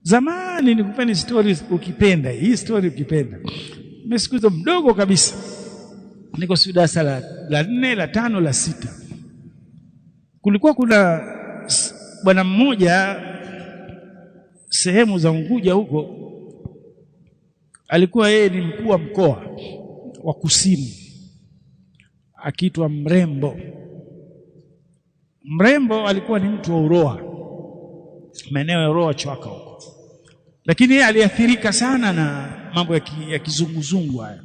Zamani nikupeni stories ukipenda, hii story ukipenda. Mimi siku hizo mdogo kabisa, niko darasa la 4 la 5 la 6. Kulikuwa kuna bwana mmoja sehemu za Unguja huko, alikuwa yeye ni mkuu wa mkoa wa Kusini, akiitwa Mrembo. Mrembo alikuwa ni mtu wa Uroa, maeneo ya Uroa Chwaka huko, lakini yeye aliathirika sana na mambo ya kizunguzungu haya,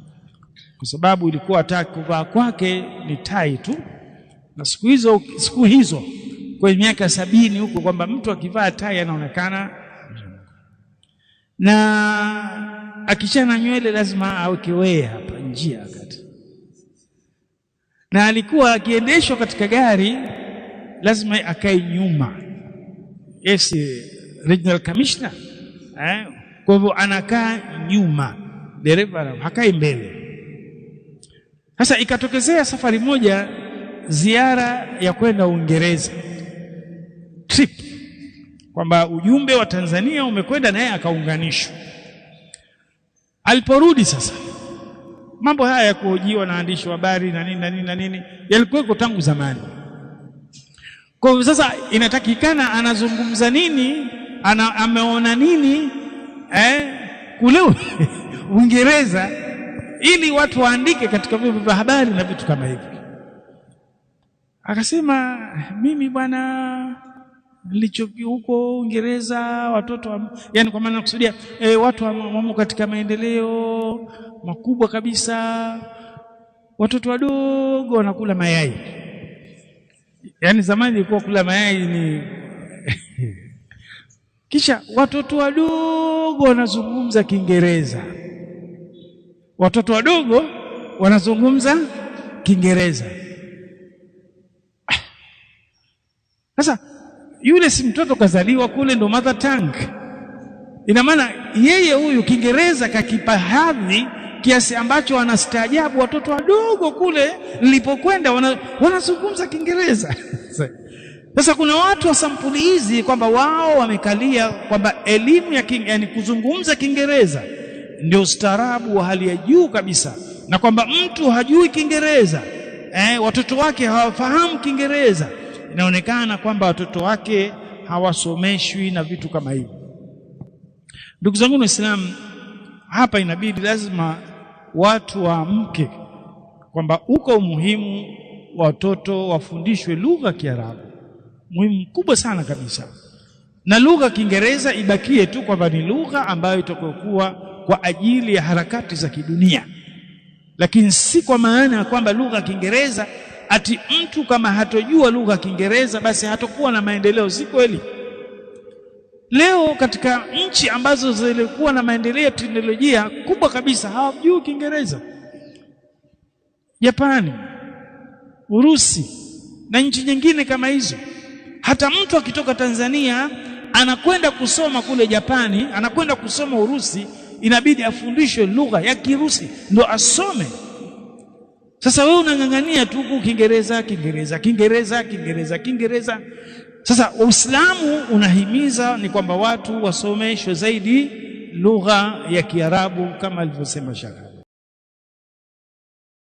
kwa sababu ilikuwa hata kuvaa kwake ni tai tu. Na siku hizo kwa miaka 70 huko, kwamba mtu akivaa tai anaonekana, na akichana nywele lazima awekewee hapa njia kati, na alikuwa akiendeshwa katika gari lazima akae nyuma. Yes, regional commissioner, kwa hivyo anakaa nyuma, dereva hakai mbele. Sasa ikatokezea safari moja, ziara ya kwenda Uingereza, trip, kwamba ujumbe wa Tanzania umekwenda naye akaunganishwa. Aliporudi sasa, mambo haya ya kuhojiwa na waandishi wa habari na nini na nini na nini yalikuwa tangu zamani. Kwa hivyo sasa inatakikana anazungumza nini, ameona nini kule Uingereza, ili watu waandike katika vyombo vya habari na vitu kama hivi. Akasema, mimi bwana nilichoki huko Uingereza, watoto yani, kwa maana nakusudia watu wamo katika maendeleo makubwa kabisa, watoto wadogo wanakula mayai. Yani zamani ilikuwa kula mayai ni kisha watoto wadogo wanazungumza Kiingereza, watoto wadogo wanazungumza Kiingereza. Sasa yule si mtoto kazaliwa kule, ndo mother tongue. Ina maana yeye huyu Kiingereza kakipa hadhi kiasi ambacho wanastaajabu watoto wadogo kule nilipokwenda wanazungumza Kiingereza. Sasa kuna watu wa sampuli hizi, kwamba wao wamekalia kwamba elimu ya yani kuzungumza Kiingereza ndio ustaarabu wa hali ya juu kabisa, na kwamba mtu hajui Kiingereza, watoto wake hawafahamu Kiingereza, inaonekana kwamba watoto wake hawasomeshwi na vitu kama hivi. Ndugu zangu Waislamu, hapa inabidi lazima watu waamke kwamba uko umuhimu watoto wafundishwe lugha ya Kiarabu, muhimu mkubwa sana kabisa, na lugha ya Kiingereza ibakie tu kwamba ni lugha ambayo itakokuwa kwa ajili ya harakati za kidunia, lakini si kwa maana ya kwamba lugha ya Kiingereza ati mtu kama hatojua lugha ya Kiingereza basi hatakuwa na maendeleo. Si kweli. Leo katika nchi ambazo zilikuwa na maendeleo ya teknolojia kubwa kabisa hawajui Kiingereza. Japani, Urusi na nchi nyingine kama hizo. Hata mtu akitoka Tanzania anakwenda kusoma kule Japani, anakwenda kusoma Urusi, inabidi afundishwe lugha ya Kirusi ndo asome. Sasa wewe unang'ang'ania tu Kiingereza, Kiingereza, Kiingereza, Kiingereza, Kiingereza. Sasa Uislamu unahimiza ni kwamba watu wasomeshwe zaidi lugha ya Kiarabu kama alivyosema Shaka.